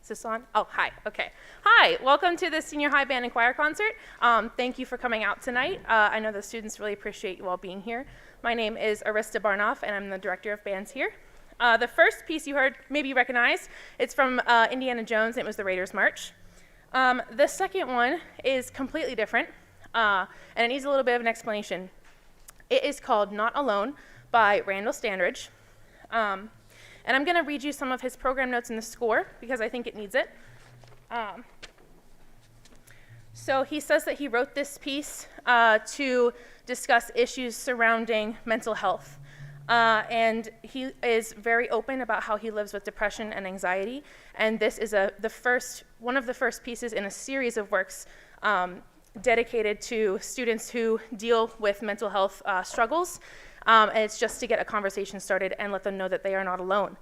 this on? Oh, hi. Okay. Hi. Welcome to the Senior High Band and Choir Concert. Thank you for coming out tonight. I know the students really appreciate you all being here. My name is Arista Barnoff, and I'm the director of bands here. The first piece you heard, maybe you recognize, it's from Indiana Jones, and it was the Raiders March. The second one is completely different, and it needs a little bit of an explanation. It is called Not Alone by Randal Standbridge. And I'm going to read you some of his program notes in the score because I think it needs it. So he says that he wrote this piece to discuss issues surrounding mental health. And he is very open about how he lives with depression and anxiety. And this is one of the first pieces in a series of works dedicated to students who deal with mental health struggles. And it's just to get a conversation started and let them know that they are not alone.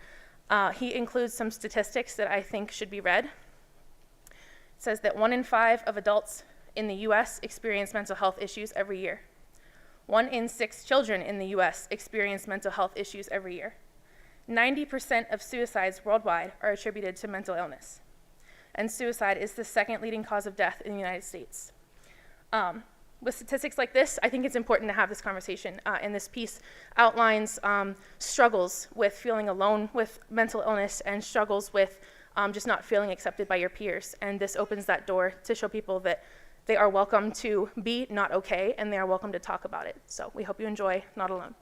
He includes some statistics that I think should be read. It says that 1 in 5 of adults in the US experience mental health issues every year. 1 in 6 children in the US experience mental health issues every year. 90% of suicides worldwide are attributed to mental illness. And suicide is the second leading cause of death in the United States. With statistics like this, I think it's important to have this conversation. And this piece outlines struggles with feeling alone with mental illness and struggles with just not feeling accepted by your peers. And this opens that door to show people that they are welcome to be not okay, and they are welcome to talk about it. So we hope you enjoy Not Alone.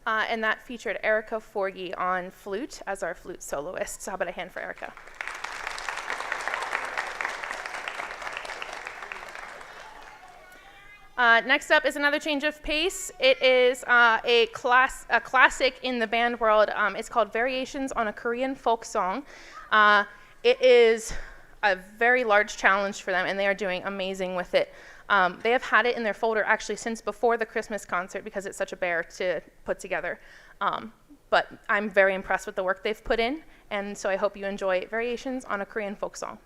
and that featured Erica Forgy on flute as our flute soloist. So how about a hand for Erica? Next up is another change of pace. It is a classic in the band world. It's called Variations on a Korean Folk Song. It is a very large challenge for them, and they are doing amazing with it. They have had it in their folder actually since before the Christmas concert because it's such a bear to put together. But I'm very impressed with the work they've put in, and so I hope you enjoy Variations on a Korean Folk Song.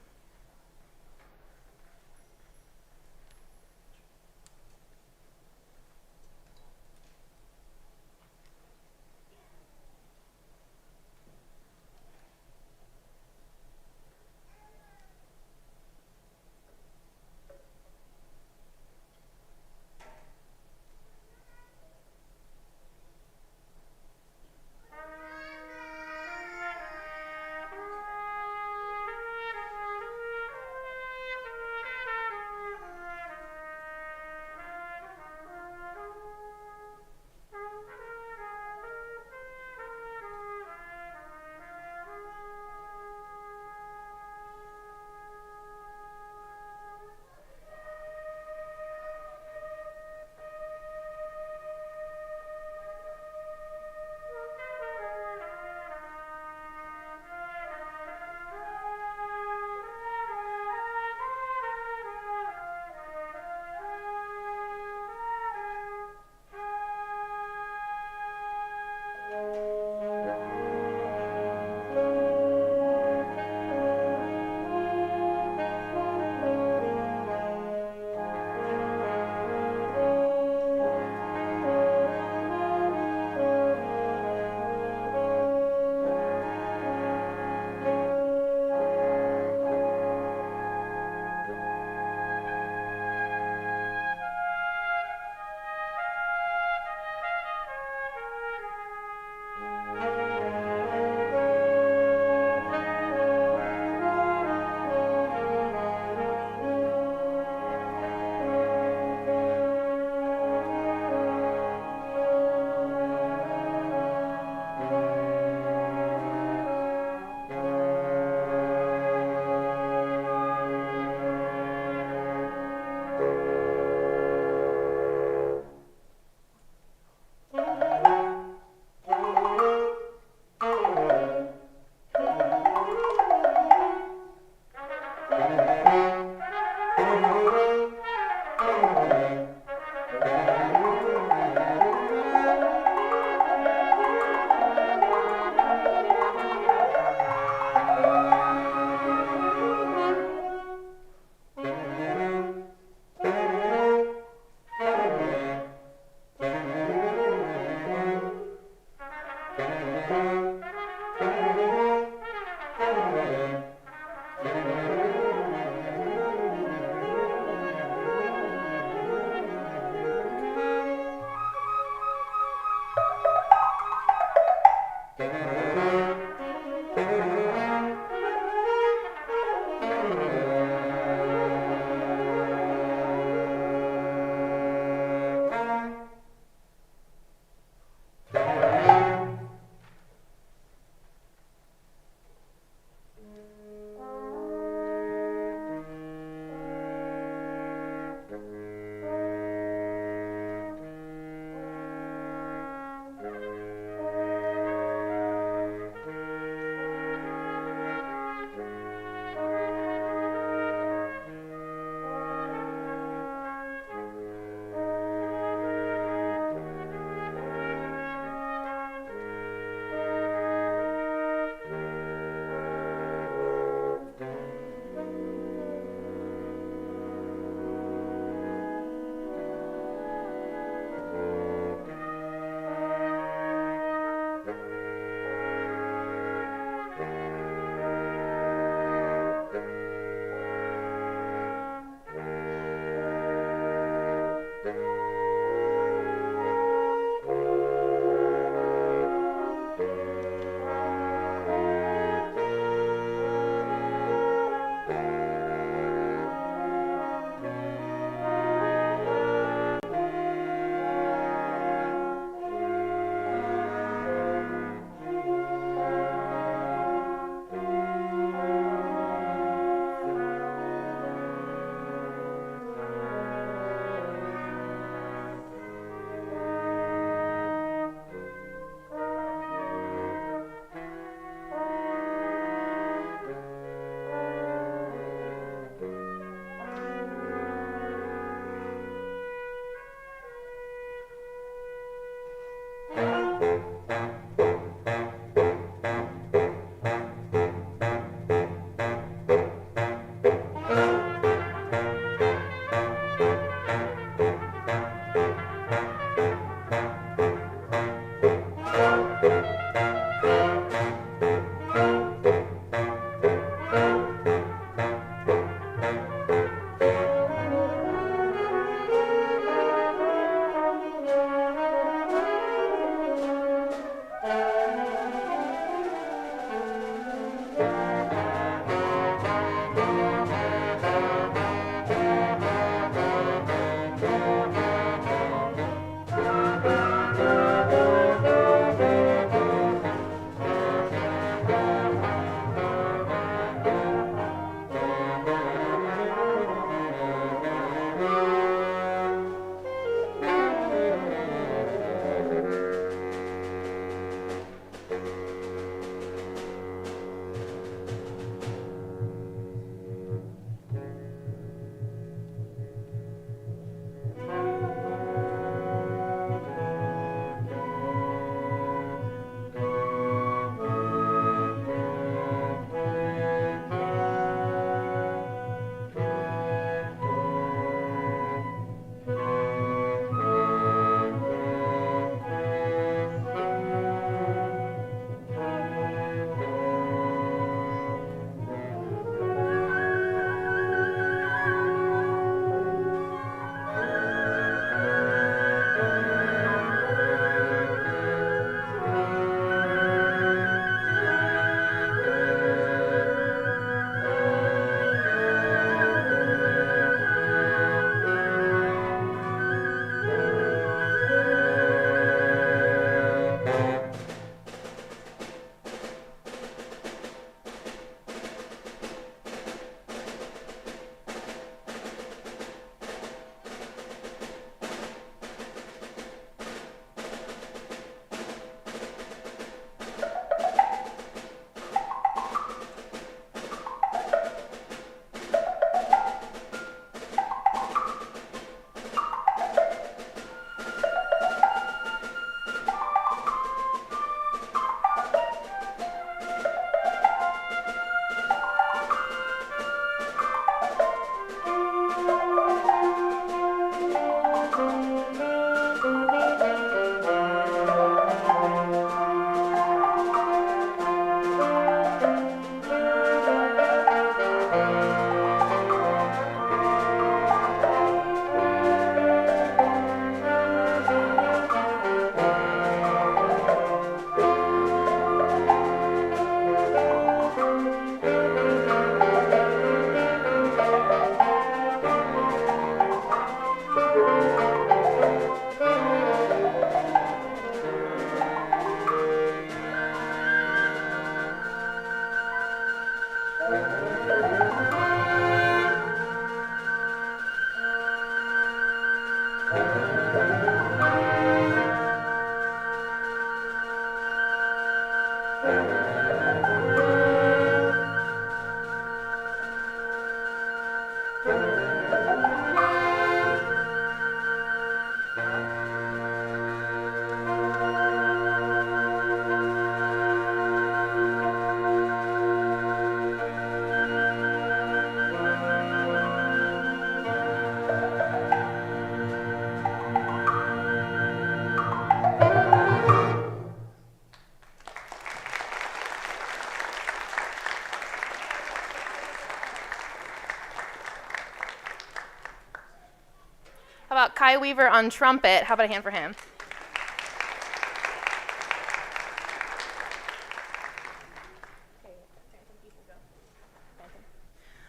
How about Kai Weaver on trumpet? How about a hand for him?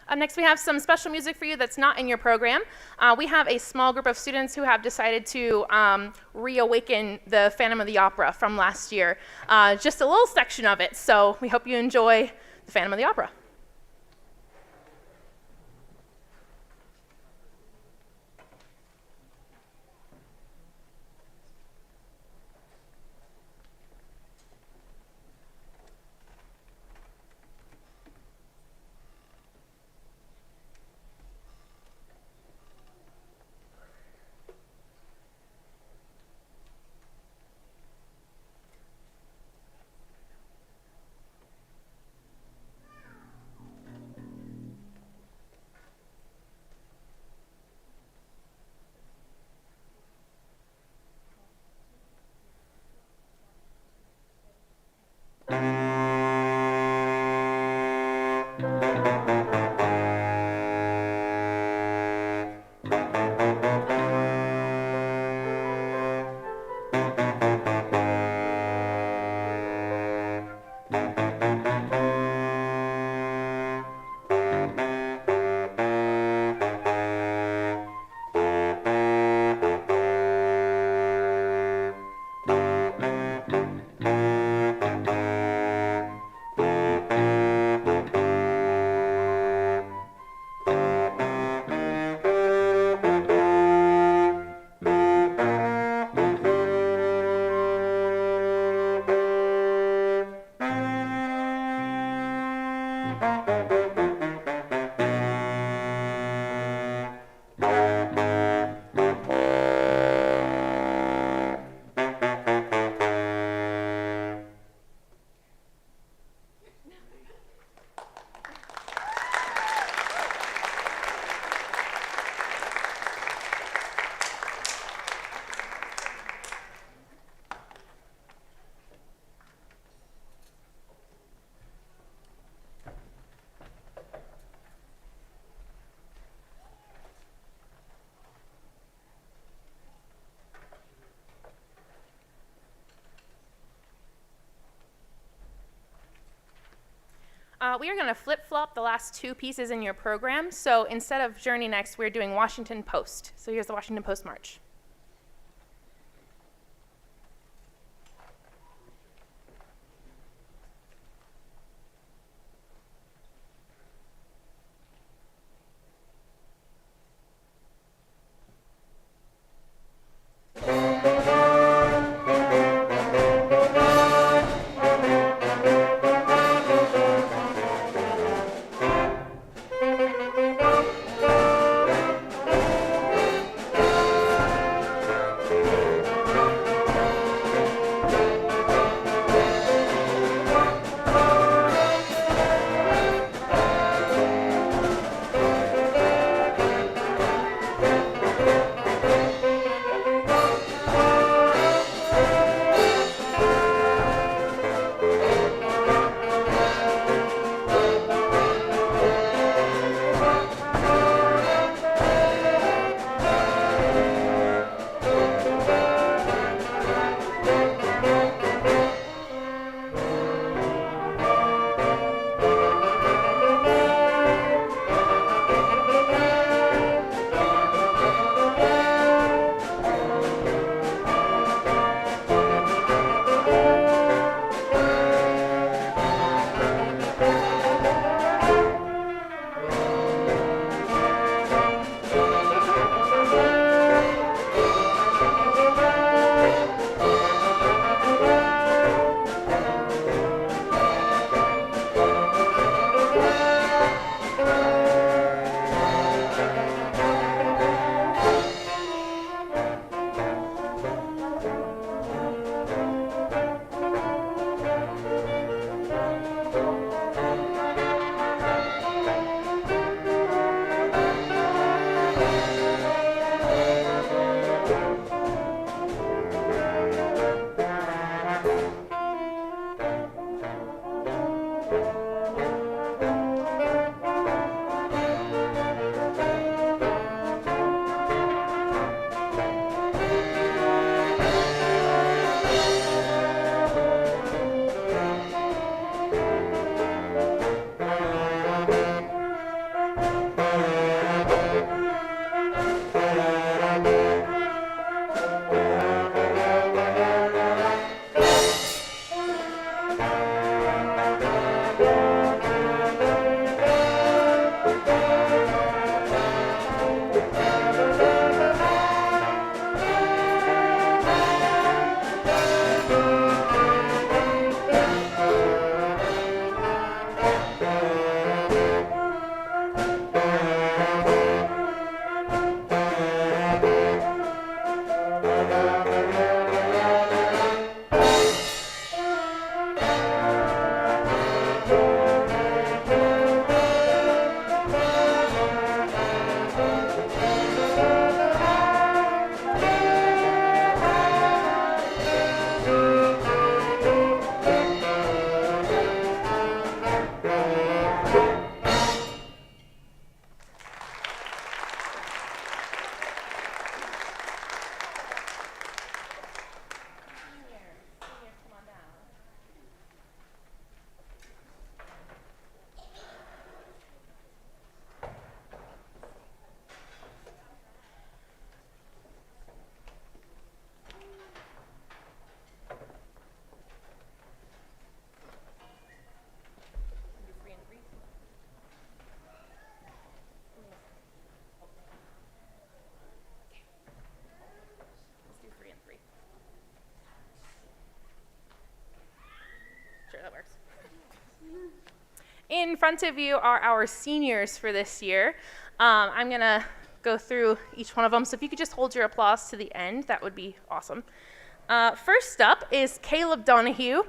Up next, we have some special music for you that's not in your program. We have a small group of students who have decided to reawaken the Phantom of the Opera from last year. Just a little section of it, so we hope you enjoy the Phantom of the Opera. We are going to flip-flop the last two pieces in your program. So instead of Journey next, we're doing Washington Post. So here's the Washington Post March. In front of you are our seniors for this year. I'm going to go through each one of them, so if you could just hold your applause to the end, that would be awesome. First up is Caleb Donahue.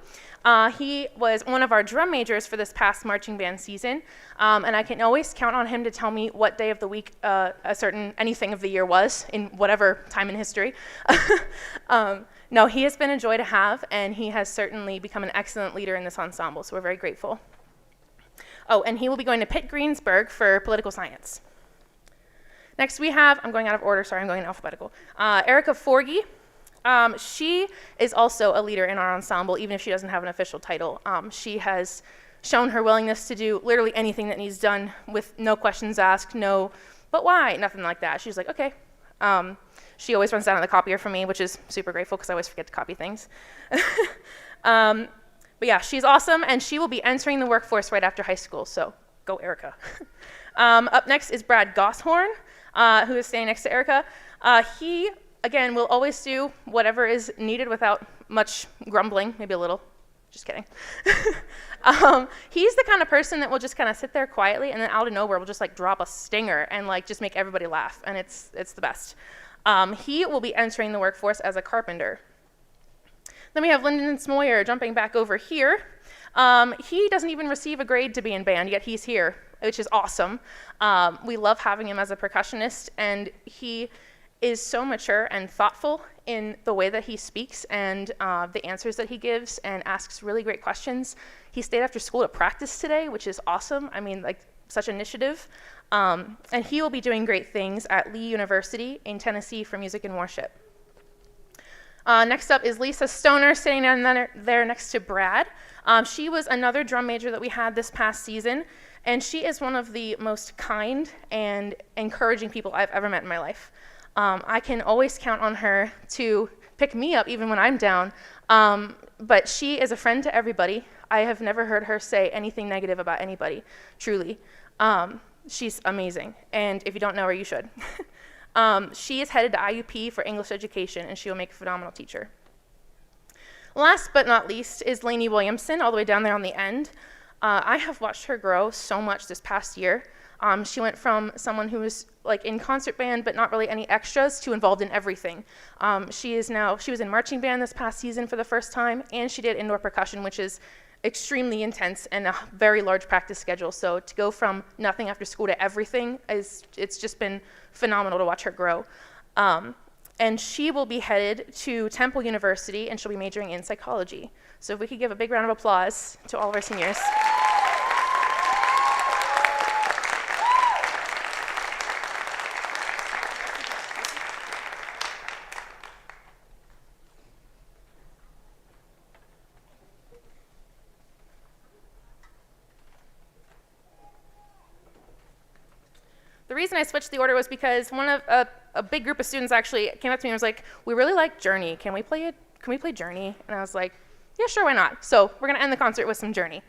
He was one of our drum majors for this past marching band season, and I can always count on him to tell me what day of the week anything of the year was in whatever time in history. No, he has been a joy to have, and he has certainly become an excellent leader in this ensemble, so we're very grateful. Oh, and he will be going to Pitt Greensburg for political science. Next we have, I'm going out of order, sorry, I'm going in alphabetical, Erica Forgy. She is also a leader in our ensemble, even if she doesn't have an official title. She has shown her willingness to do literally anything that needs done with no questions asked, no, but why? Nothing like that. She's like, okay. She always runs down on the copier for me, which is super grateful because I always forget to copy things. But yeah, she's awesome, and she will be entering the workforce right after high school, so go Erica. Up next is Brad Gosshorn, who is standing next to Erica. He, again, will always do whatever is needed without much grumbling, maybe a little. Just kidding. He's the kind of person that will just kind of sit there quietly, and then out of nowhere will just like drop a stinger and like just make everybody laugh, and it's the best. He will be entering the workforce as a carpenter. Then we have Lyndon Smoyer jumping back over here. He doesn't even receive a grade to be in band, yet he's here, which is awesome. We love having him as a percussionist, and he is so mature and thoughtful in the way that he speaks and the answers that he gives, and asks really great questions. He stayed after school to practice today, which is awesome. I mean, like, such initiative. And he will be doing great things at Lee University in Tennessee for music and worship. Next up is Lisa Stoner, sitting down there next to Brad. She was another drum major that we had this past season, and she is one of the most kind and encouraging people I've ever met in my life. I can always count on her to pick me up even when I'm down, but she is a friend to everybody. I have never heard her say anything negative about anybody, truly. She's amazing, and if you don't know her, you should. She is headed to IUP for English education, and she will make a phenomenal teacher. Last but not least is Lainey Williamson, all the way down there on the end. I have watched her grow so much this past year. She went from someone who was like in concert band but not really any extras to involved in everything. She was in marching band this past season for the first time, and she did indoor percussion, which is extremely intense and a very large practice schedule. So to go from nothing after school to everything, it's just been phenomenal to watch her grow. And she will be headed to Temple University, and she'll be majoring in psychology. So if we could give a big round of applause to all of our seniors. The reason I switched the order was because a big group of students actually came up to me and was like, "We really like Journey. Can we play Journey?" And I was like, "Yeah, sure, why not?" So we're gonna end the concert with some Journey.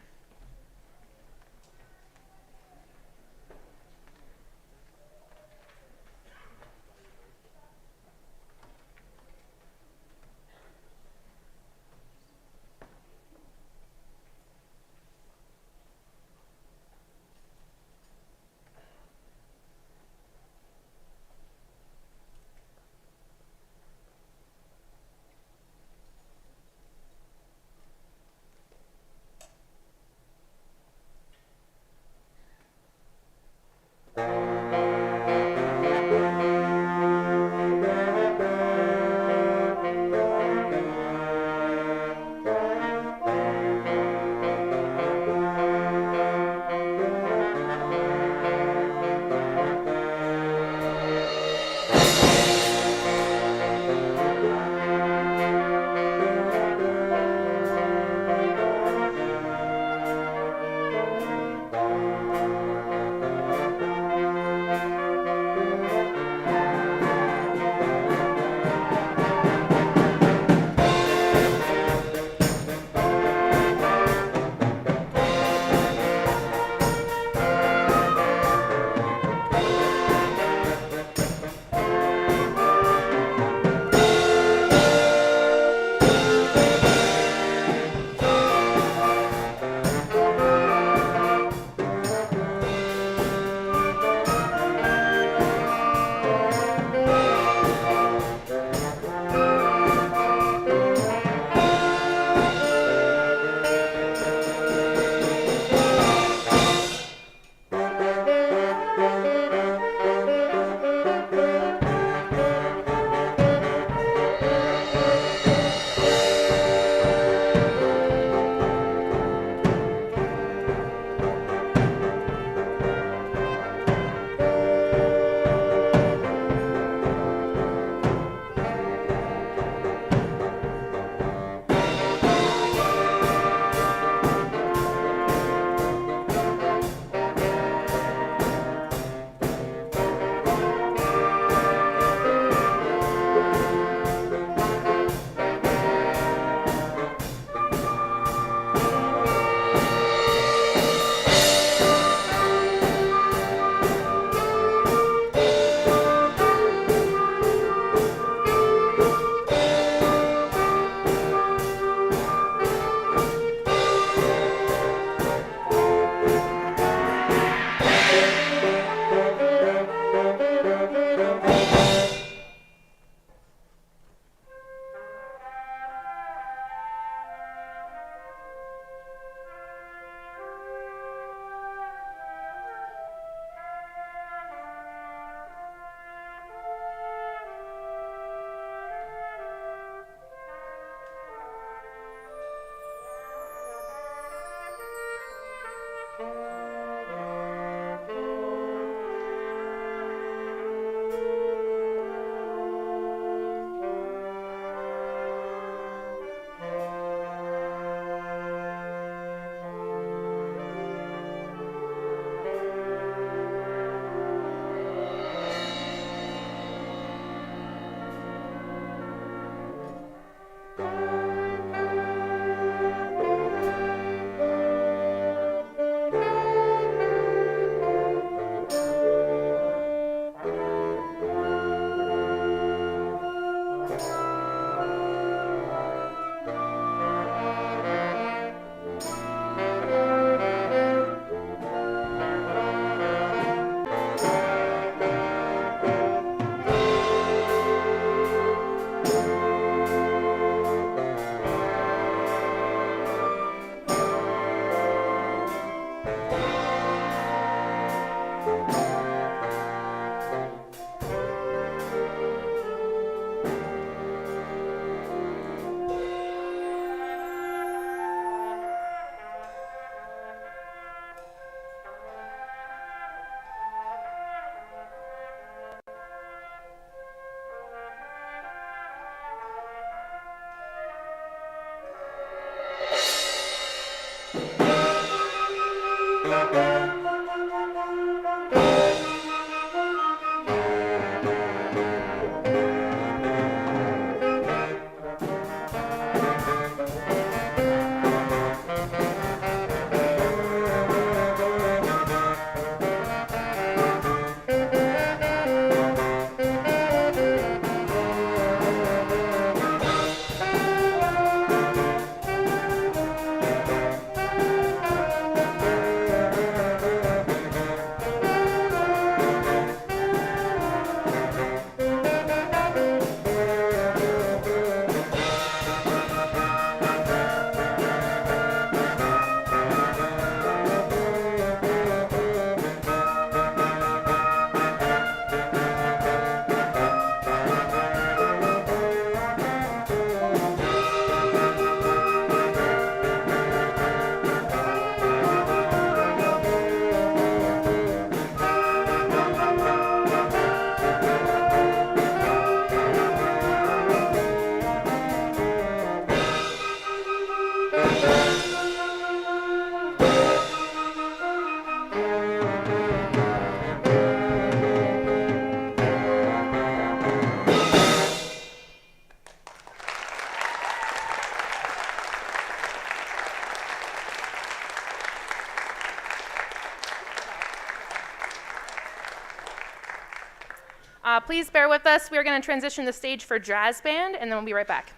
Please bear with us. We're going to transition the stage for jazz band, and then we'll be right back.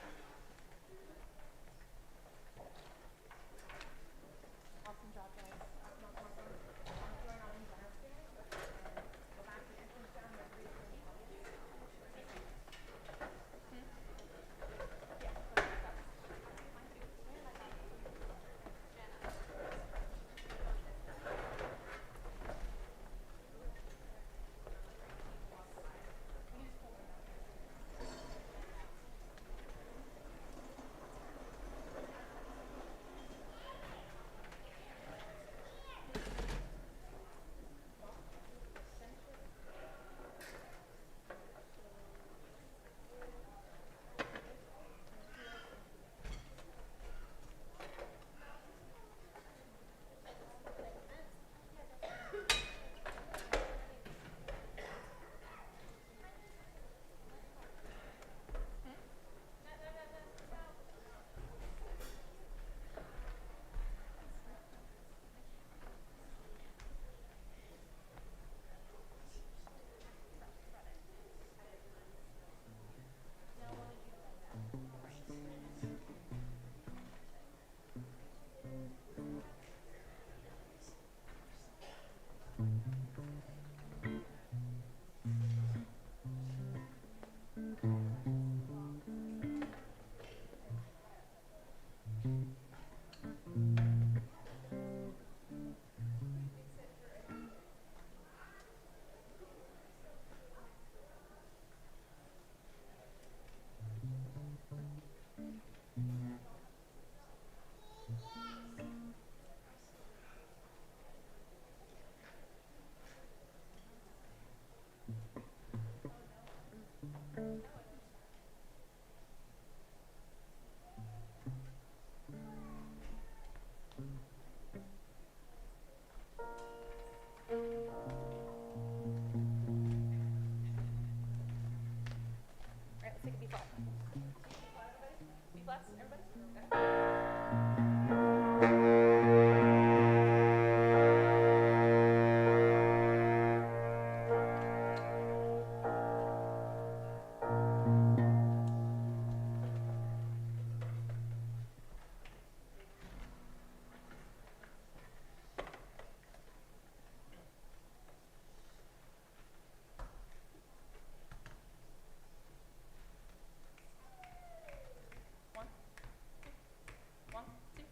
One, two.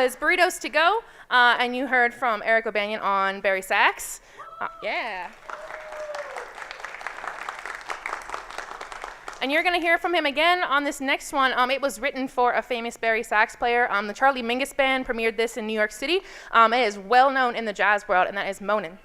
was Burritos to Go, and you heard from Eric O'Banion on Barry sax. Yeah. And you're going to hear from him again on this next one. It was written for a famous Barry sax player. The Charlie Mingus Band premiered this in New York City. It is well known in the jazz world, and that is Moanin'.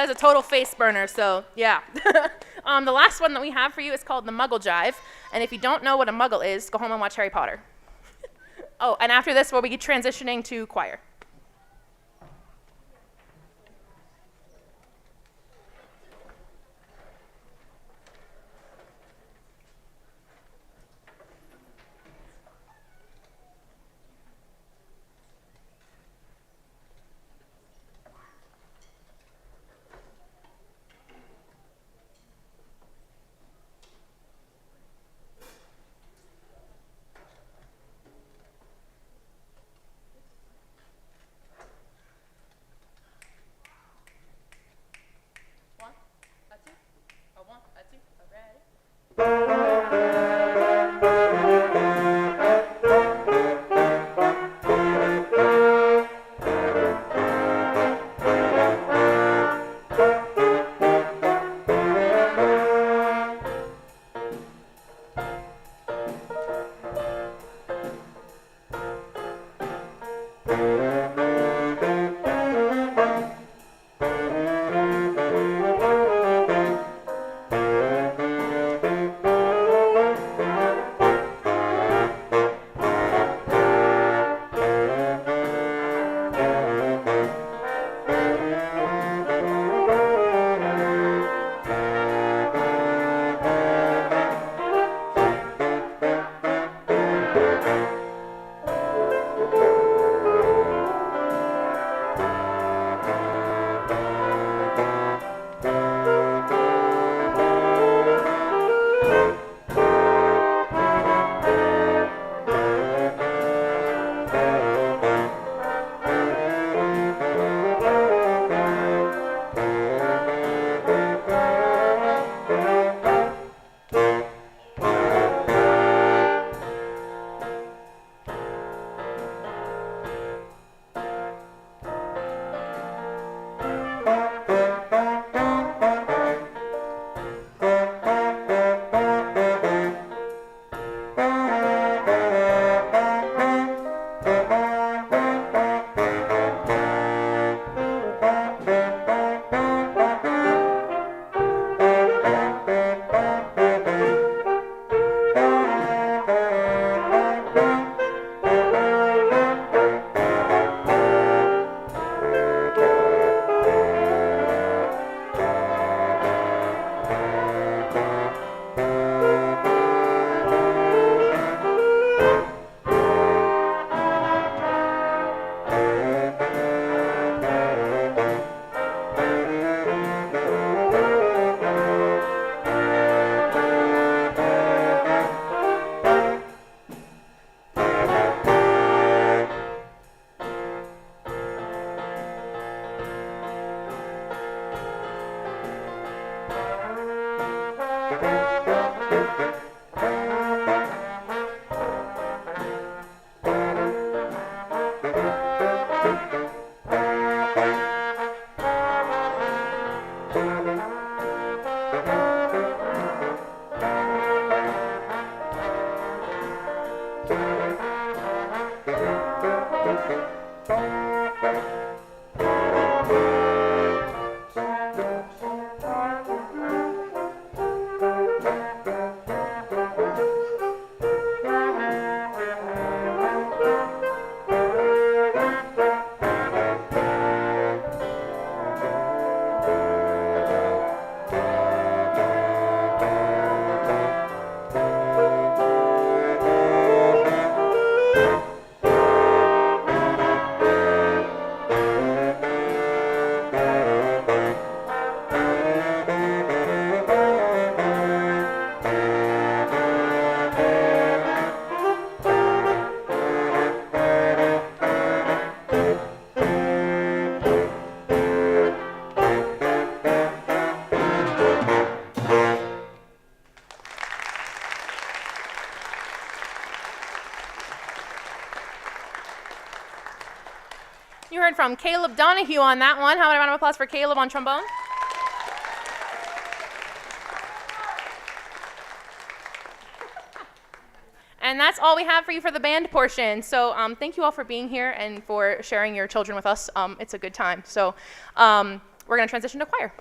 is a total face burner, so yeah. The last one that we have for you is called the Muggle Jive, and if you don't know what a Muggle is, go home and watch Harry Potter. Oh, and after this, we'll be transitioning to choir. You heard from Caleb Donahue on that one. How about a round of applause for Caleb on trombone? And that's all we have for you for the band portion. So thank you all for being here and for sharing your children with us. It's a good time. So we're going to transition to choir.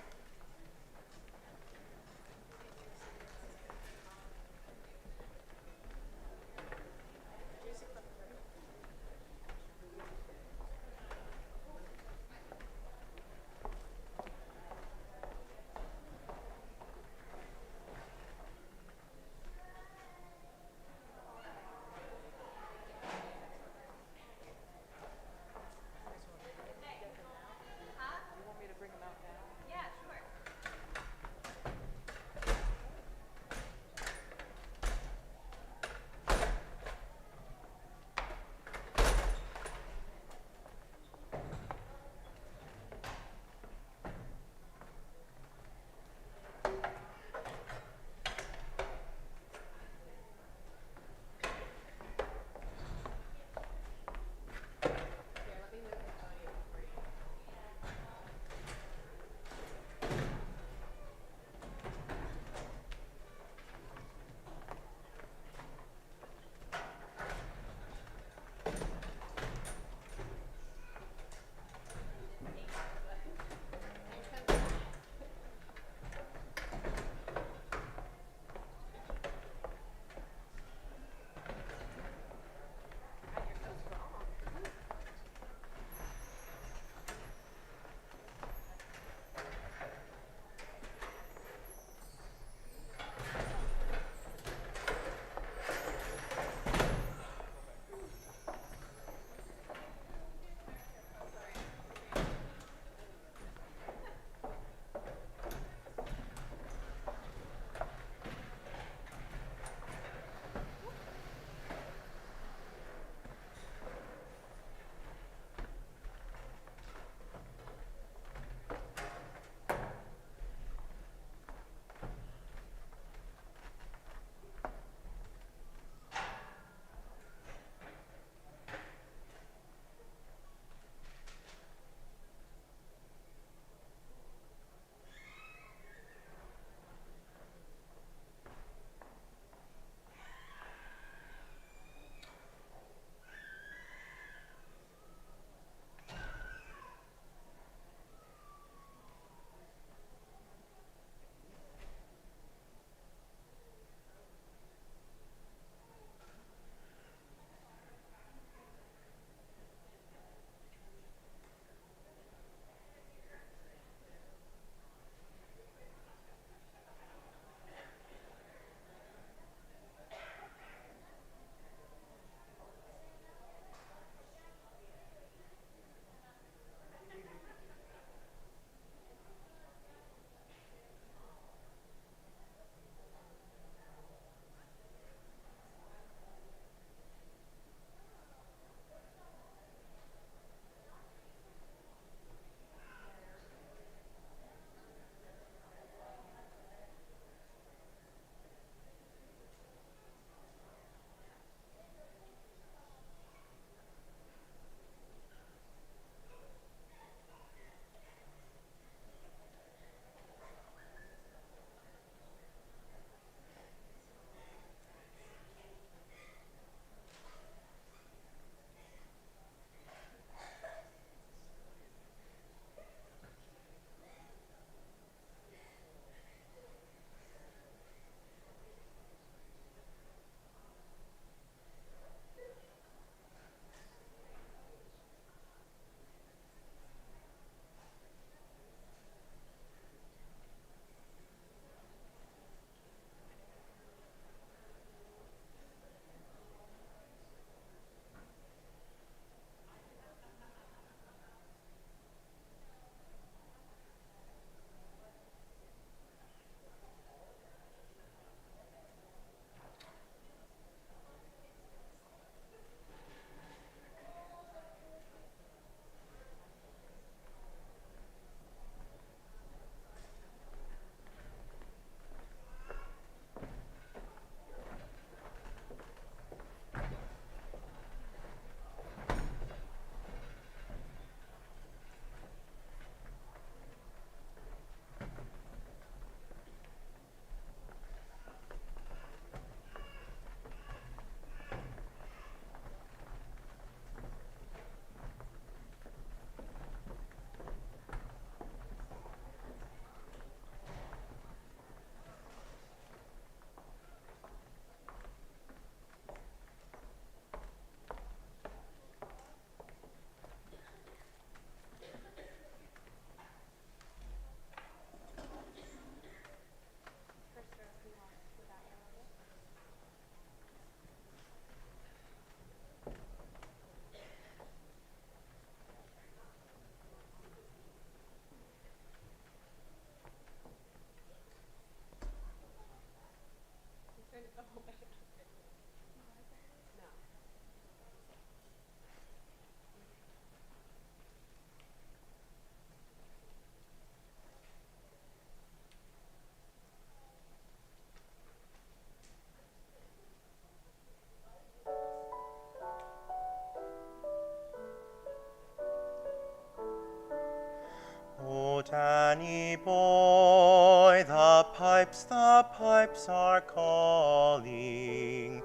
Danny boy, the pipes are calling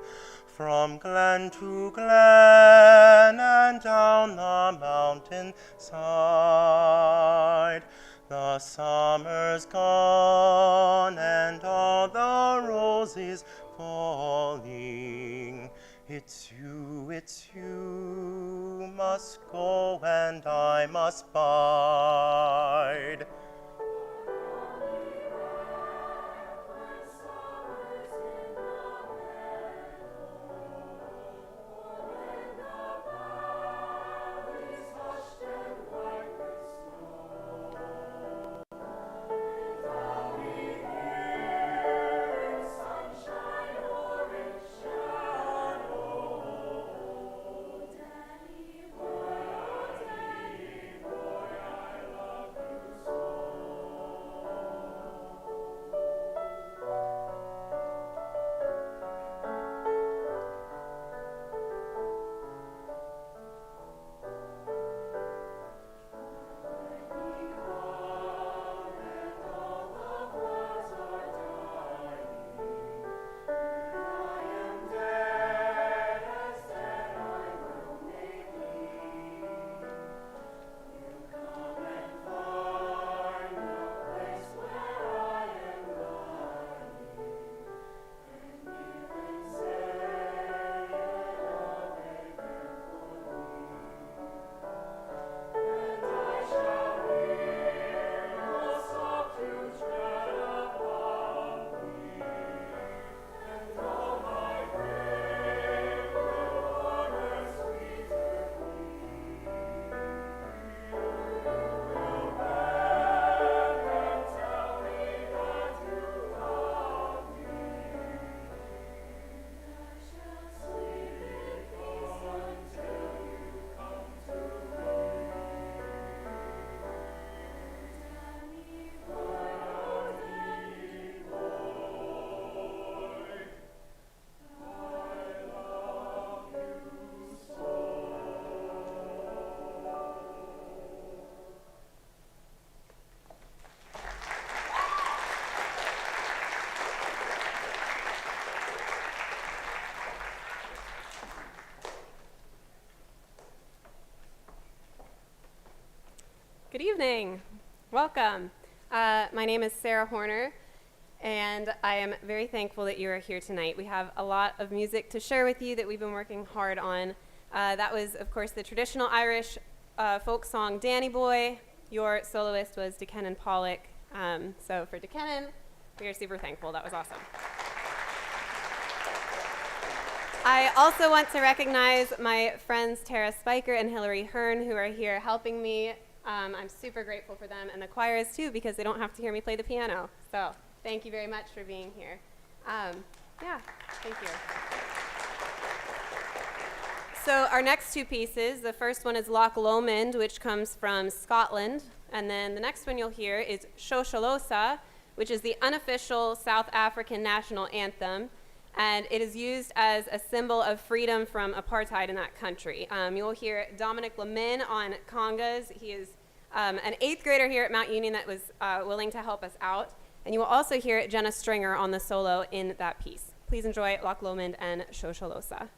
from glen to glen and down the mountain side. The summer's gone and all the roses falling. It's you must go and I must bide. Good evening. Welcome. My name is Sarah Horner, and I am very thankful that you are here tonight. We have a lot of music to share with you that we've been working hard on. That was, of course, the traditional Irish folk song, Danny Boy. Your soloist was Dekennan Pollock. So for Dekennan, we are super thankful. That was awesome. I also want to recognize my friends Tara Spiker and Hillary Hearn, who are here helping me. I'm super grateful for them, and the choir is too, because they don't have to hear me play the piano. So thank you very much for being here. Yeah, thank you. So our next two pieces, the first one is Loch Lomond, which comes from Scotland, and then the next one you'll hear is Tshotsholoza, which is the unofficial South African national anthem, and it is used as a symbol of freedom from apartheid in that country. You'll hear Dominic Lemon on congas. He is an 8th grader here at Mount Union that was willing to help us out. And you will also hear Jenna Stringer on the solo in that piece. Please enjoy Loch Lomond and Tshotsholoza.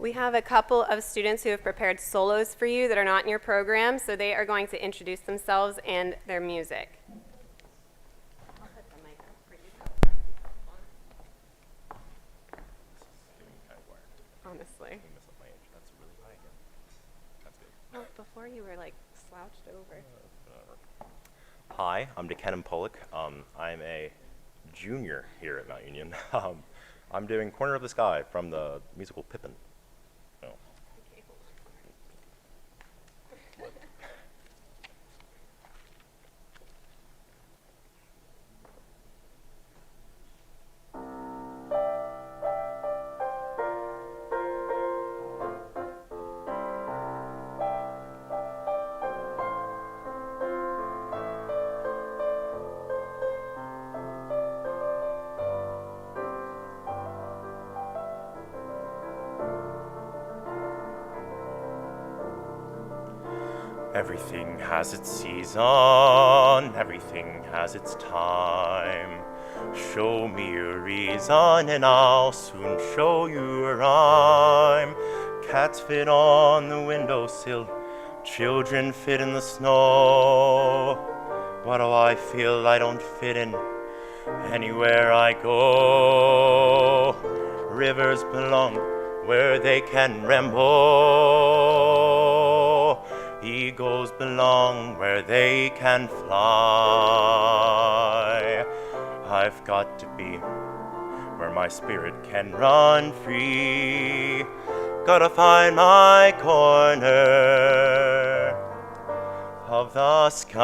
We have a couple of students who have prepared solos for you that are not in your program, so they are going to introduce themselves and their music. Honestly. Oh, before you were like slouched over. Hi, I'm DeKennon Pollock. I'm a junior here at Mount Union. I'm doing Corner of the Sky from the musical Pippin. Oh. Everything has its season, everything has its time. Show me a reason and I'll soon show you a rhyme. Cats fit on the windowsill, children fit in the snow. Why do I feel I don't fit in anywhere I go? Rivers belong where they can ramble. Eagles belong where they can fly. I've got to be where my spirit can run free. Gotta find my corner of the sky.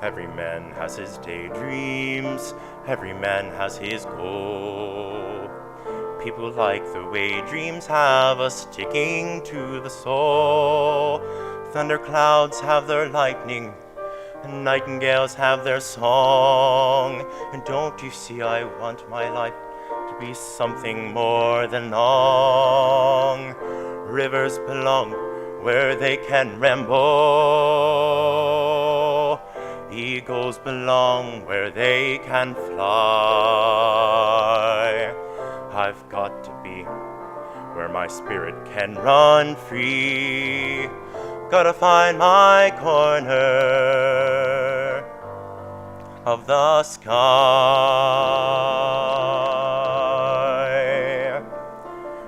Every man has his daydreams, every man has his goal. People like the way dreams have us sticking to the soul. Thunderclouds have their lightning, and nightingales have their song. And don't you see I want my life to be something more than long. Rivers belong where they can ramble. Eagles belong where they can fly. I've got to be where my spirit can run free. Gotta find my corner of the sky.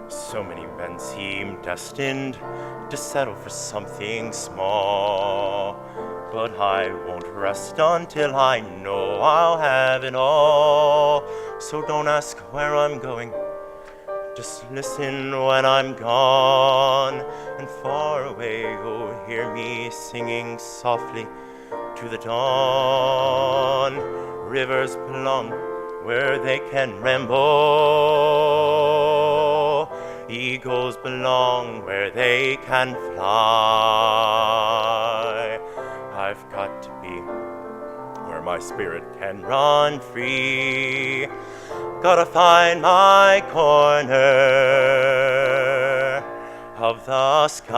So many men seem destined to settle for something small, but I won't rest until I know I'll have it all. So don't ask where I'm going, just listen when I'm gone. And far away you'll hear me singing softly to the dawn. Rivers belong where they can ramble. Eagles belong where they can fly. I've got to be where my spirit can run free. Gotta find my corner of the sky.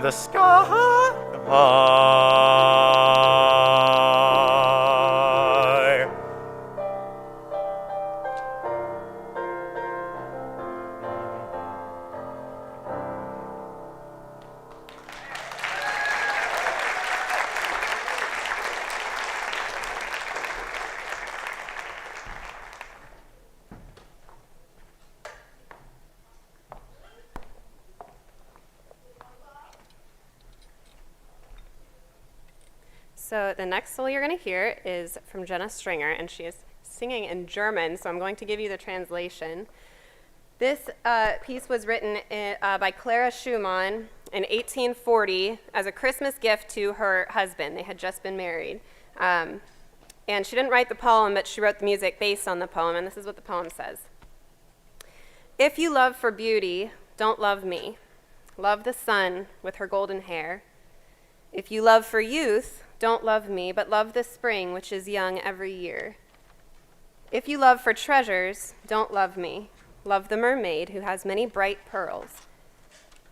The sky. So the next solo you're going to hear is from Jenna Stringer, and she is singing in German, so I'm going to give you the translation. This piece was written by Clara Schumann in 1840 as a Christmas gift to her husband. They had just been married. And she didn't write the poem, but she wrote the music based on the poem, and this is what the poem says. If you love for beauty, don't love me. Love the sun with her golden hair. If you love for youth, don't love me, but love the spring, which is young every year. If you love for treasures, don't love me. Love the mermaid who has many bright pearls.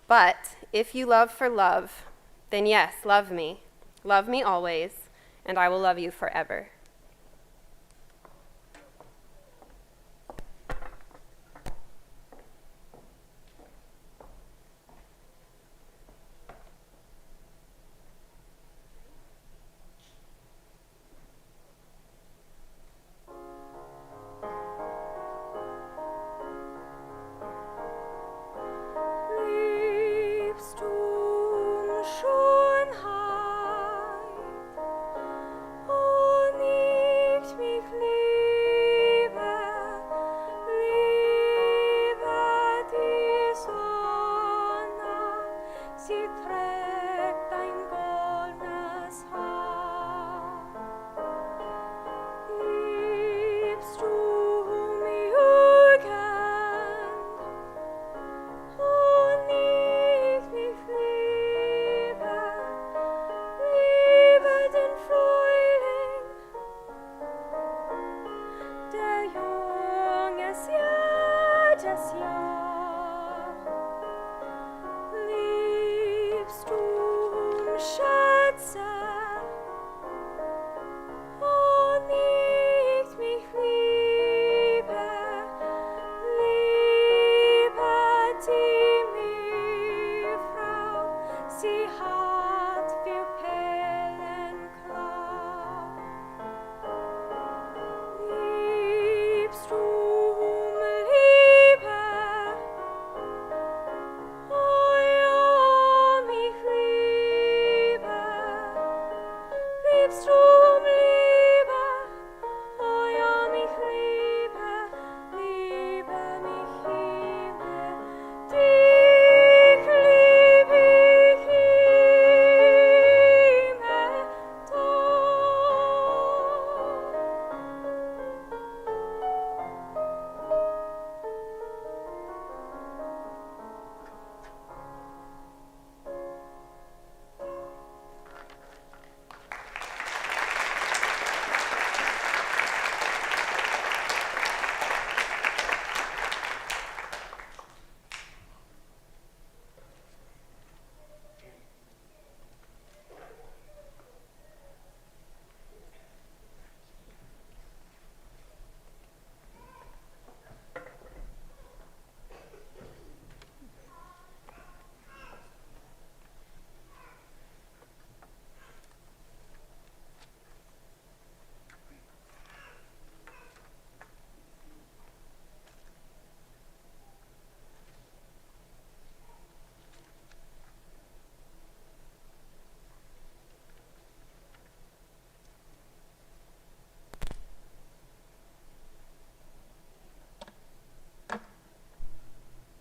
But if you love for love, then yes, love me. Love me always, and I will love you forever.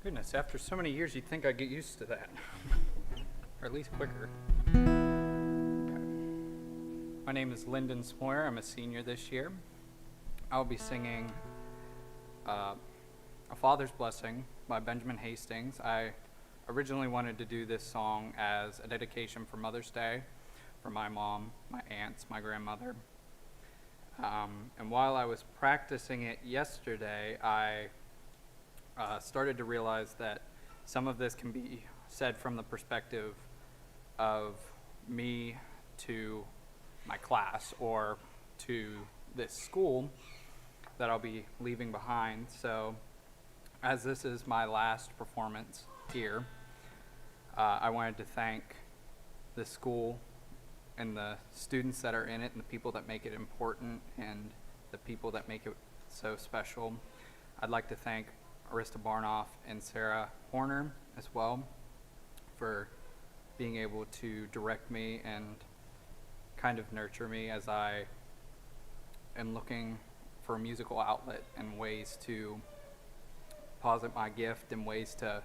Goodness, after so many years, you'd think I'd get used to that. Or at least quicker. Okay. My name is Lyndon Smoyer. I'm a senior this year. I'll be singing A Father's Blessing by Benjamin Hastings. I originally wanted to do this song as a dedication for Mother's Day for my mom, my aunts, my grandmother. And while I was practicing it yesterday, I started to realize that some of this can be said from the perspective of me to my class or to this school that I'll be leaving behind. So as this is my last performance here, I wanted to thank the school and the students that are in it and the people that make it important and the people that make it so special. I'd like to thank Arista Barnoff and Sarah Horner as well for being able to direct me and kind of nurture me as I am looking for a musical outlet and ways to posit my gift and ways to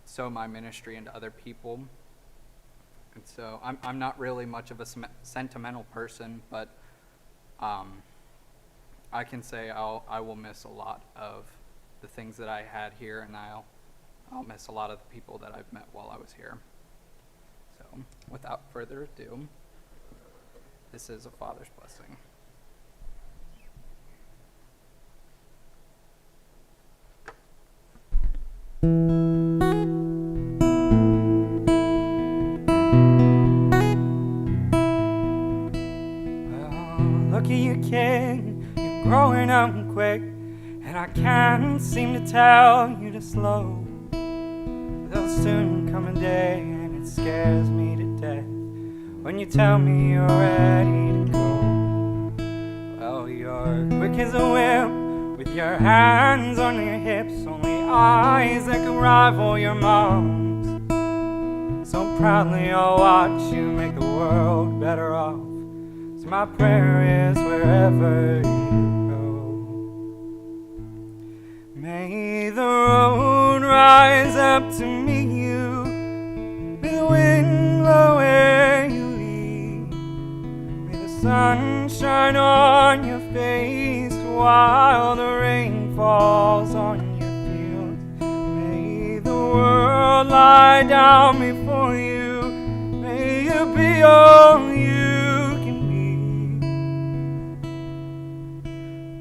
sow my ministry into other people. And so I'm not really much of a sentimental person, but I can say I will miss a lot of the things that I had here, and I'll miss a lot of the people that I've met while I was here. So without further ado, this is A Father's Blessing. Look at you, kid, you're growing up quick, and I can't seem to tell you to slow. There'll soon come a day, and it scares me to death when you tell me you're ready to go. Well, you're quick as a whip, with your hands on your hips, only eyes that can rival your mom's. So proudly I'll watch you make the world better off. So my prayer is wherever you go, may the road rise up to meet you, may the wind blow where you lead, may the sun shine on your face while the rain falls on your field. May the world lie down before you, may you be all you can be.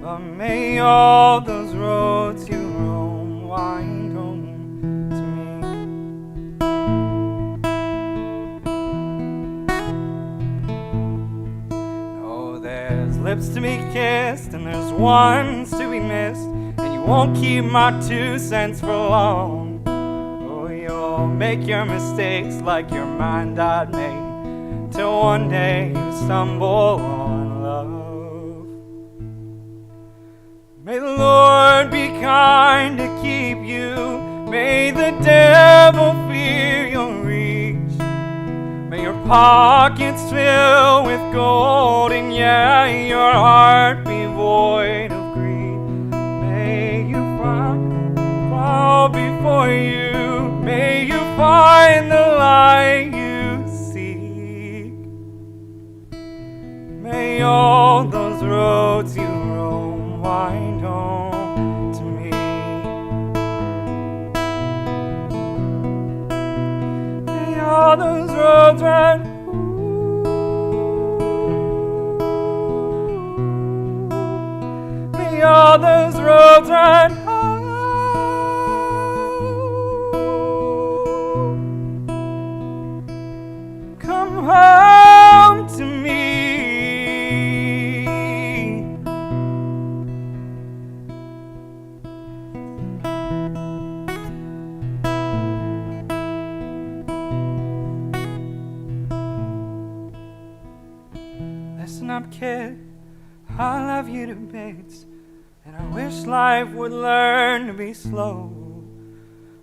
But may all those roads you roam wind home to me. Oh, there's lips to be kissed and there's ones to be missed, and you won't keep my 2 cents for long. Oh, you'll make your mistakes like your mind I'd made, till one day you stumble on love. May the Lord be kind to keep you, may the devil fear your reach. May your pockets fill with gold, and yeah, your heart be void of greed. May you fall before you, may you find the light you seek. May all those roads you roam wind home to me. May all those roads run. May all those roads run. Come home to me. Listen up, kid, I love you to bits, and I wish life would learn to be slow.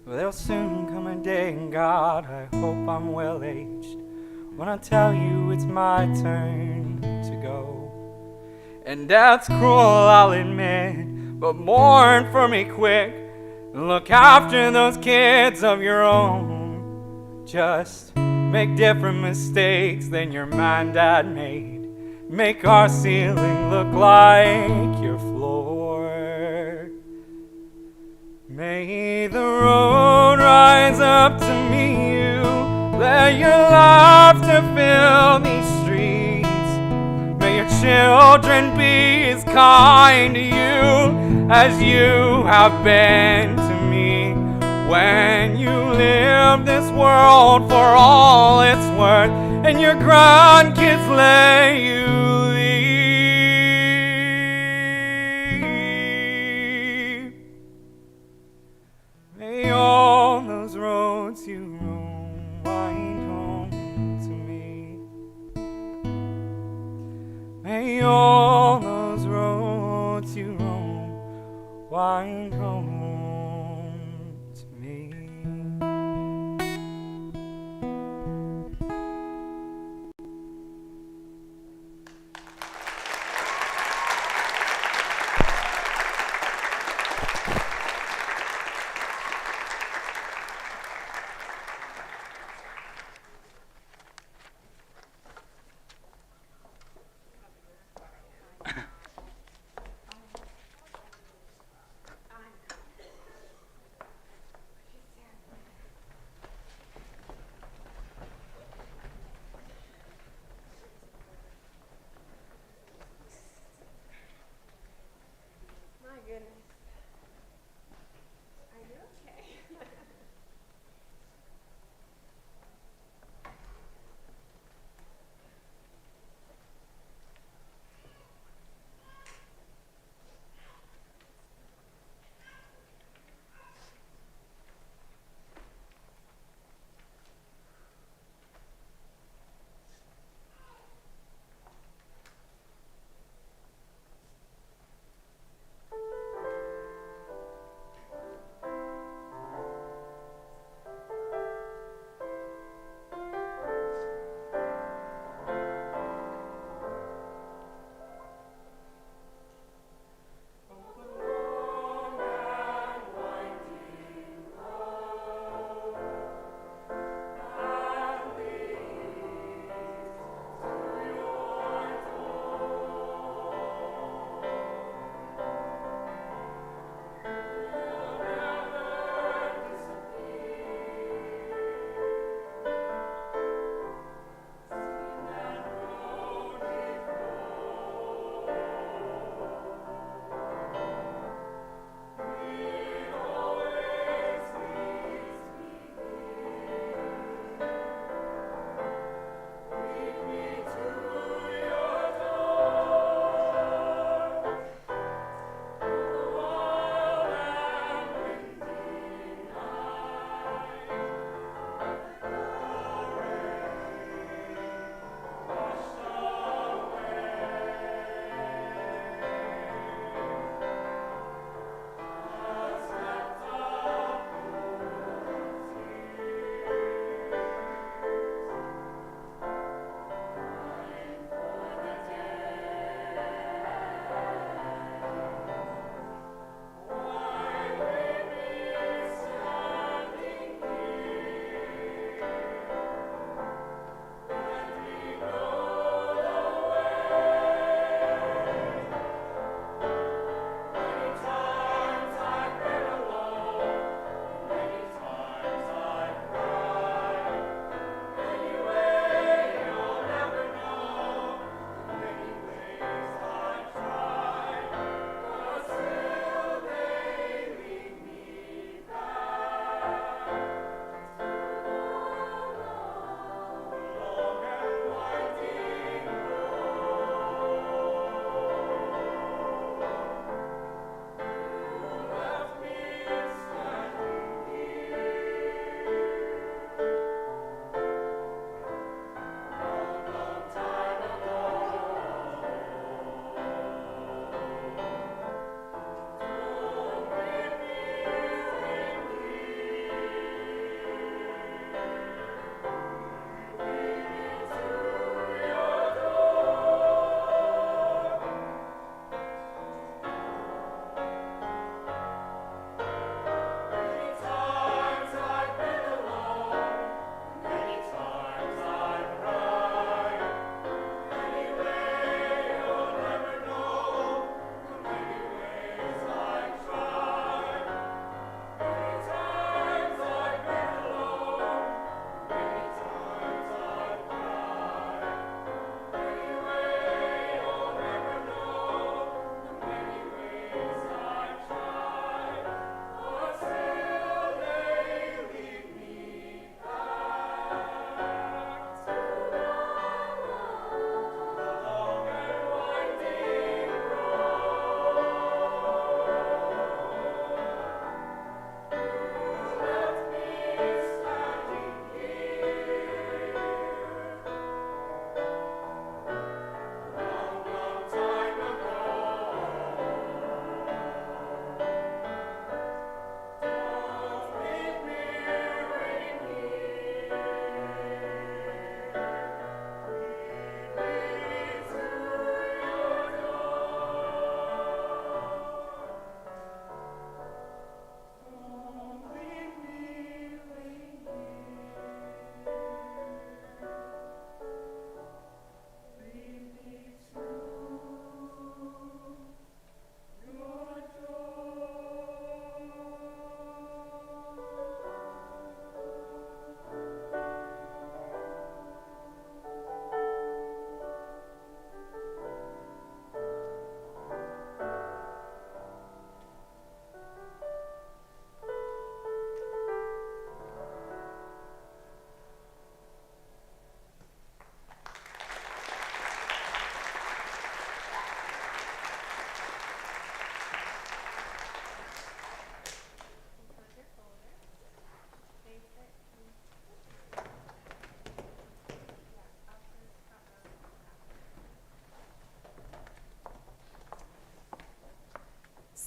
But there'll soon come a day, and God, I hope I'm well-aged when I tell you it's my turn to go. And that's cruel, I'll admit, but mourn for me quick. Look after those kids of your own. Just make different mistakes than your mind had made. Make our ceiling look like your floor. May the road rise up to meet you, let your laughter fill these streets. May your children be as kind to you as you have been to me. When you live this world for all it's worth, and your grandkids let you leave. May all those roads you roam wind home to me. May all those roads you roam wind home to me.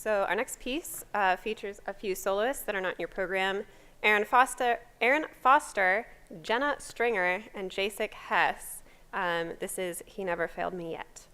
So our next piece features a few soloists that are not in your program. Aaron Foster, Jenna Stringer, and Jasek Hess. This is He Never Failed Me Yet.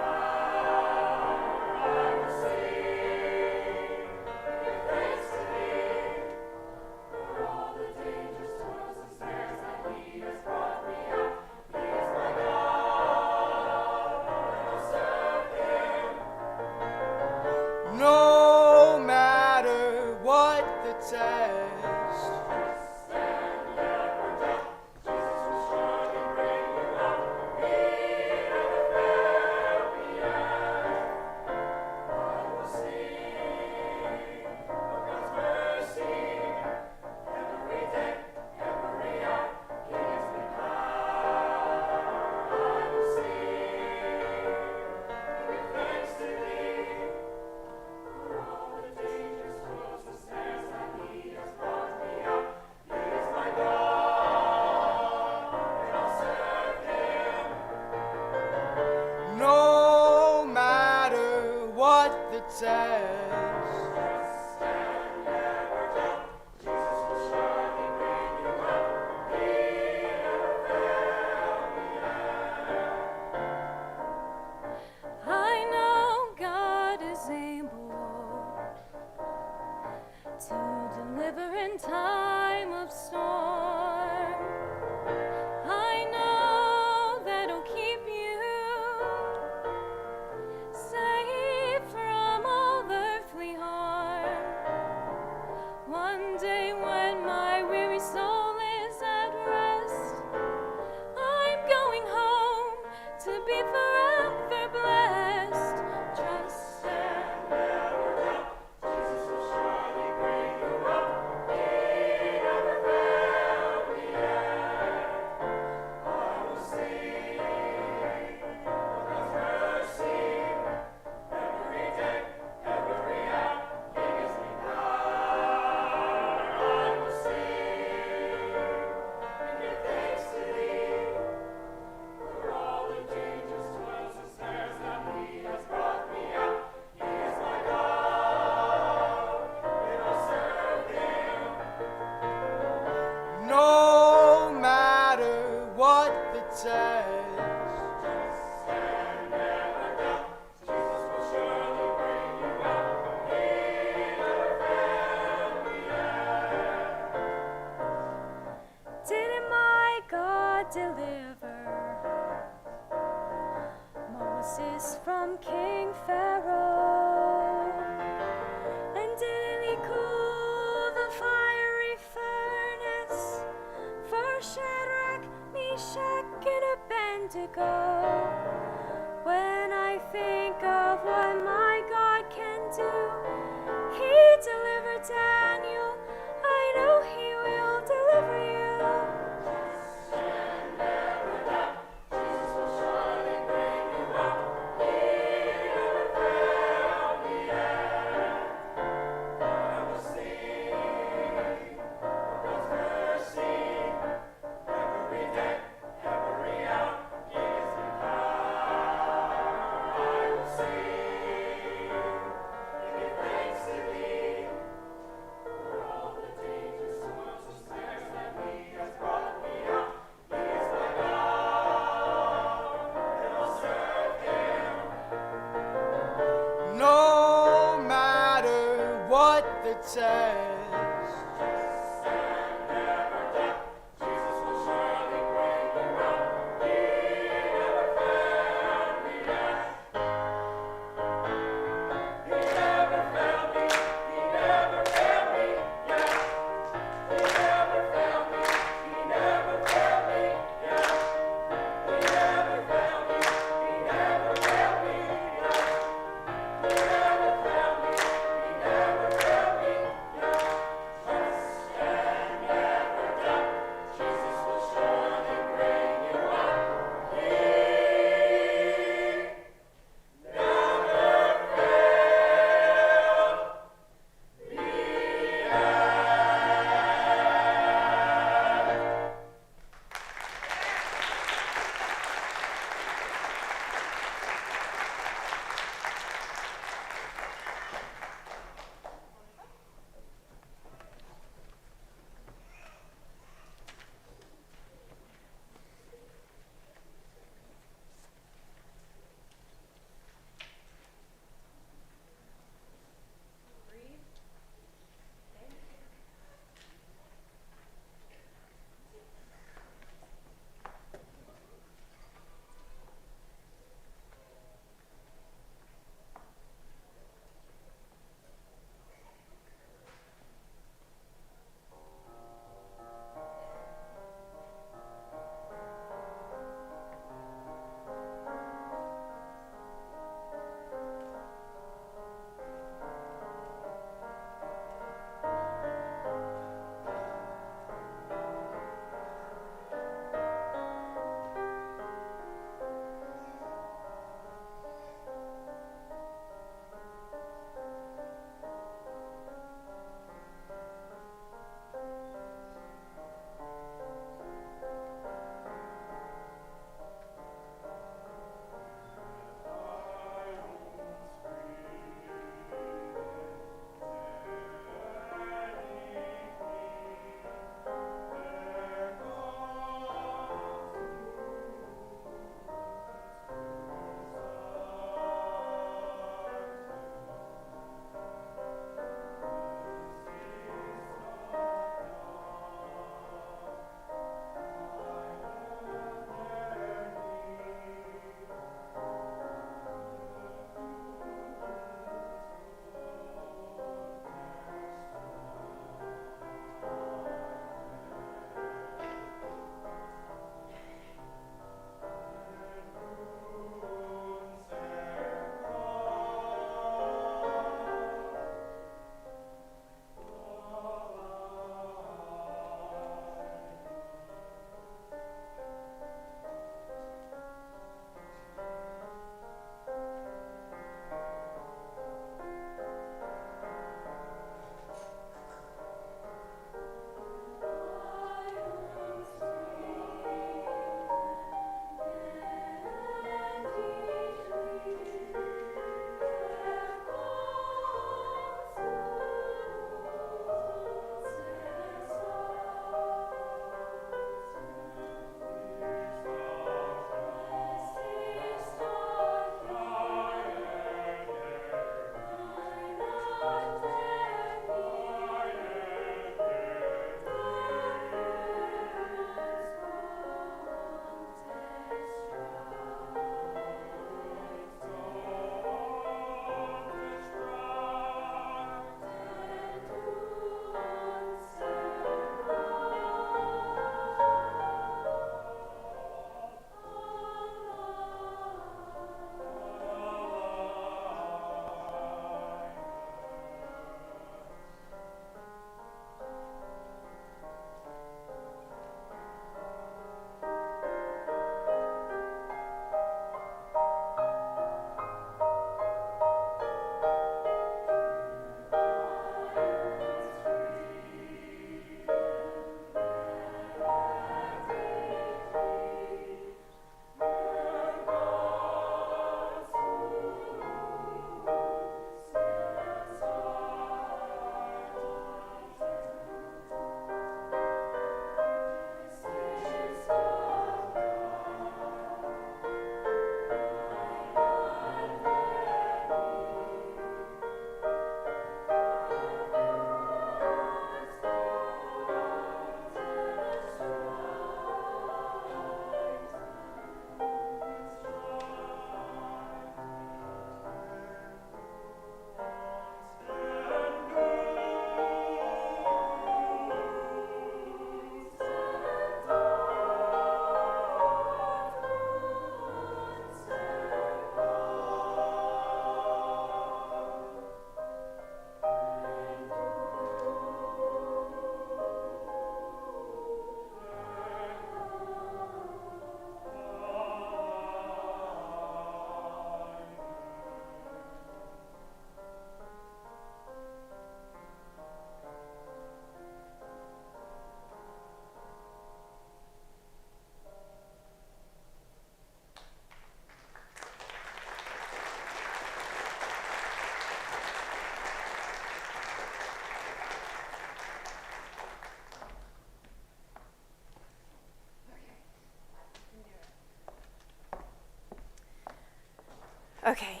Okay.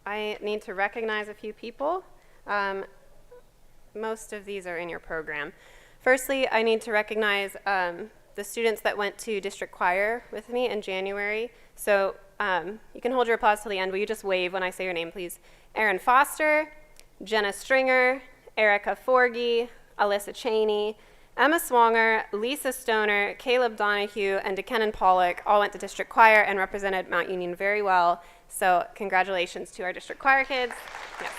I need to recognize a few people. Most of these are in your program. Firstly, I need to recognize the students that went to district choir with me in January. So you can hold your applause till the end. Will you just wave when I say your name, please? Erin Foster, Jenna Stringer, Erica Forgy, Alyssa Cheney, Emma Swanger, Lisa Stoner, Caleb Donahue, and DeKennon Pollock all went to district choir and represented Mount Union very well. So congratulations to our district choir kids. Yes.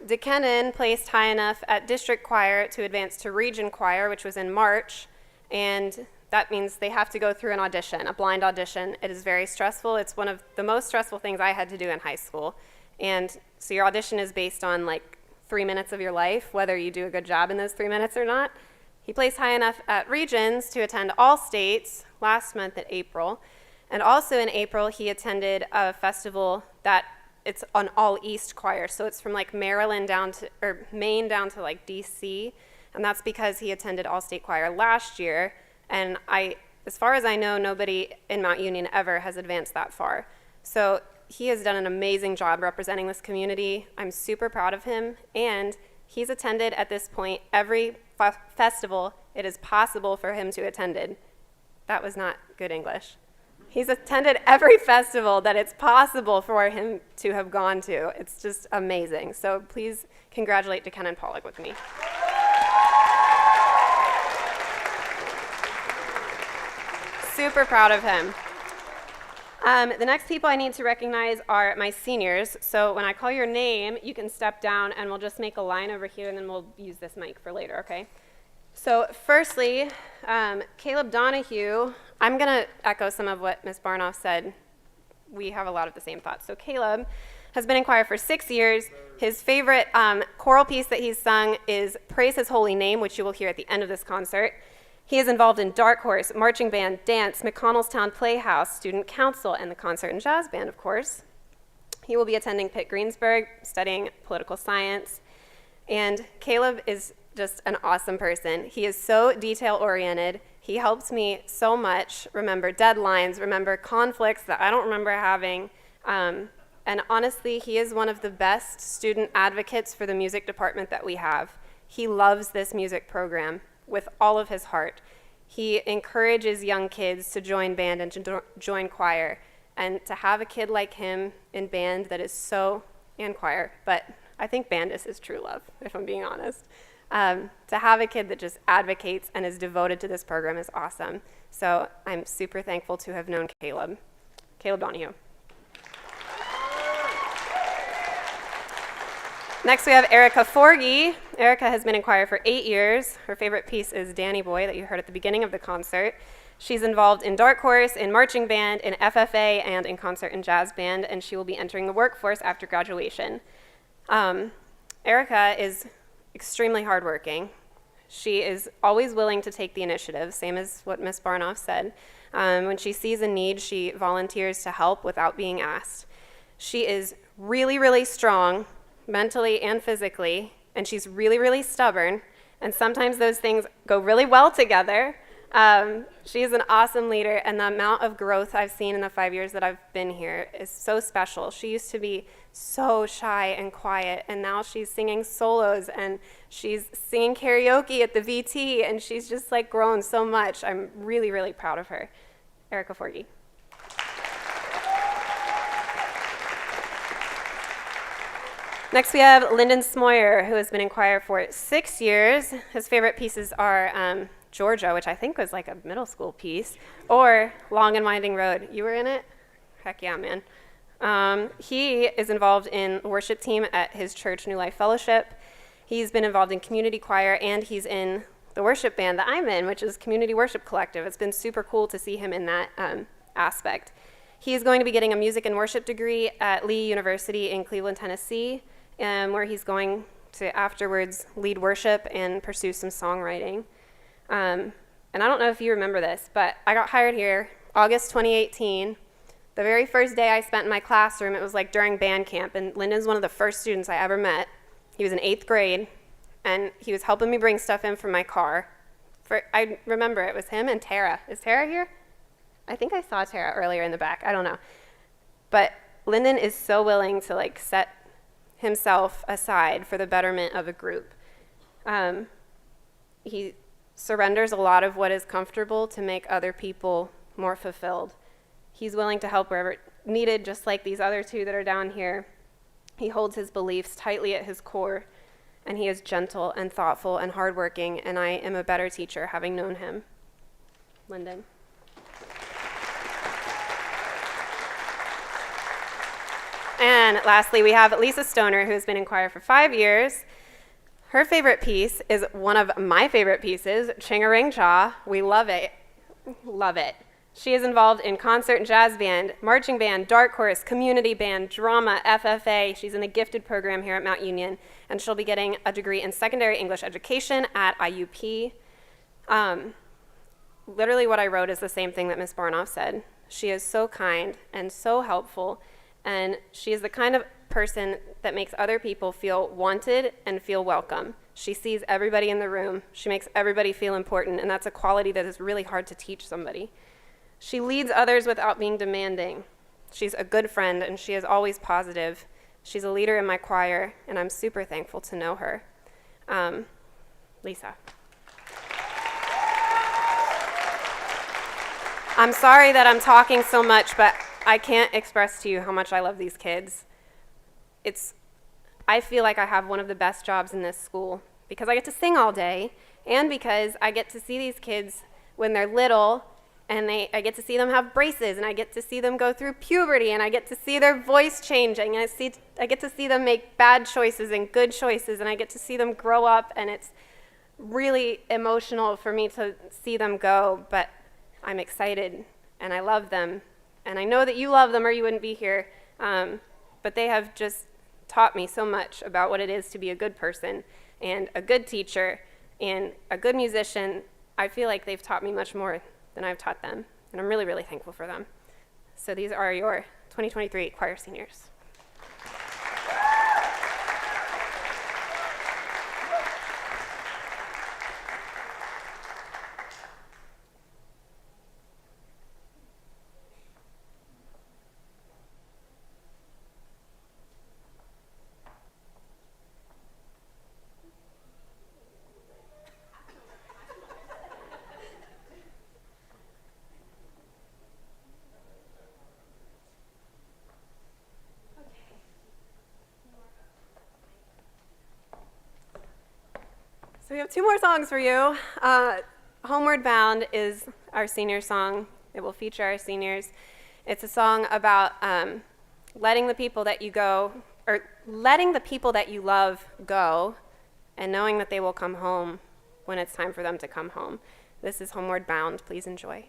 DeKennon placed high enough at district choir to advance to region choir, which was in March, and that means they have to go through an audition, a blind audition. It is very stressful. It's one of the most stressful things I had to do in high school. And so your audition is based on like 3 minutes of your life, whether you do a good job in those 3 minutes or not. He placed high enough at regions to attend all states last month in April. And also in April, he attended a festival that it's an all East choir. So it's from like Maryland down to, or Maine down to like DC. And that's because he attended all state choir last year. And as far as I know, nobody in Mount Union ever has advanced that far. So he has done an amazing job representing this community. I'm super proud of him. And he's attended at this point every festival it is possible for him to attend. That was not good English. He's attended every festival that it's possible for him to have gone to. It's just amazing. So please congratulate DeKennon Pollock with me. Super proud of him. The next people I need to recognize are my seniors. So when I call your name, you can step down and we'll just make a line over here and then we'll use this mic for later, okay? So firstly, Caleb Donahue, I'm gonna echo some of what Ms. Barnoff said. We have a lot of the same thoughts. So Caleb has been in choir for 6 years. His favorite choral piece that he's sung is Praise His Holy Name, which you will hear at the end of this concert. He is involved in Dark Horse, marching band, dance, McConnellstown Playhouse, student council, and the concert and jazz band, of course. He will be attending Pitt Greensburg, studying political science. And Caleb is just an awesome person. He is so detail-oriented. He helps me so much remember deadlines, remember conflicts that I don't remember having. And honestly, he is one of the best student advocates for the music department that we have. He loves this music program with all of his heart. He encourages young kids to join band and to join choir. And to have a kid like him in band that is so, and choir, but I think band is his true love, if I'm being honest. To have a kid that just advocates and is devoted to this program is awesome. So I'm super thankful to have known Caleb. Caleb Donahue. Next we have Erica Forgy. Erica has been in choir for 8 years. Her favorite piece is Danny Boy that you heard at the beginning of the concert. She's involved in Dark Horse, in marching band, in FFA, and in concert and jazz band, and she will be entering the workforce after graduation. Erica is extremely hardworking. She is always willing to take the initiative, same as what Ms. Barnoff said. When she sees a need, she volunteers to help without being asked. She is really, really strong, mentally and physically, and she's really, really stubborn, and sometimes those things go really well together. She's an awesome leader, and the amount of growth I've seen in the 5 years that I've been here is so special. She used to be so shy and quiet, and now she's singing solos, and she's singing karaoke at the VT, and she's just like grown so much. I'm really, really proud of her. Erica Forgy. Next we have Lyndon Smoyer, who has been in choir for 6 years. His favorite pieces are Georgia, which I think was like a middle school piece, or Long and Winding Road. You were in it? Heck yeah, man. He is involved in the worship team at his church, New Life Fellowship. He's been involved in community choir, and he's in the worship band that I'm in, which is Community Worship Collective. It's been super cool to see him in that aspect. He's going to be getting a music and worship degree at Lee University in Cleveland, Tennessee, where he's going to afterwards lead worship and pursue some songwriting. And I don't know if you remember this, but I got hired here August 2018. The very first day I spent in my classroom, it was like during band camp, and Lyndon's one of the first students I ever met. He was in 8th grade, and he was helping me bring stuff in from my car, I remember it was him and Tara. Is Tara here? I think I saw Tara earlier in the back. I don't know. But Lyndon is so willing to like set himself aside for the betterment of a group. He surrenders a lot of what is comfortable to make other people more fulfilled. He's willing to help wherever needed, just like these other two that are down here. He holds his beliefs tightly at his core, and he is gentle and thoughtful and hardworking, and I am a better teacher having known him. Lyndon. And lastly, we have Lisa Stoner, who has been in choir for 5 years. Her favorite piece is one of my favorite pieces, Ching-a-Ring Cha. We love it. Love it. She is involved in concert and jazz band, marching band, dark chorus, community band, drama, FFA. She's in the gifted program here at Mount Union, and she'll be getting a degree in secondary English education at IUP. Literally what I wrote is the same thing that Miss Barnoff said. She is so kind and so helpful, and she is the kind of person that makes other people feel wanted and feel welcome. She sees everybody in the room. She makes everybody feel important, and that's a quality that is really hard to teach somebody. She leads others without being demanding. She's a good friend, and she is always positive. She's a leader in my choir, and I'm super thankful to know her. Lisa. I'm sorry that I'm talking so much, but I can't express to you how much I love these kids. I feel like I have one of the best jobs in this school because I get to sing all day, and because I get to see these kids when they're little, and I get to see them have braces, and I get to see them go through puberty, and I get to see their voice changing, and I get to see them make bad choices and good choices, and I get to see them grow up, and it's really emotional for me to see them go, but I'm excited, and I love them, and I know that you love them or you wouldn't be here, but they have just taught me so much about what it is to be a good person, and a good teacher, and a good musician. I feel like they've taught me much more than I've taught them, and I'm really, really thankful for them. So these are your 2023 choir seniors. So we have 2 more songs for you. Homeward Bound is our senior song. It will feature our seniors. It's a song about letting the people that you love go, and knowing that they will come home when it's time for them to come home. This is Homeward Bound. Please enjoy.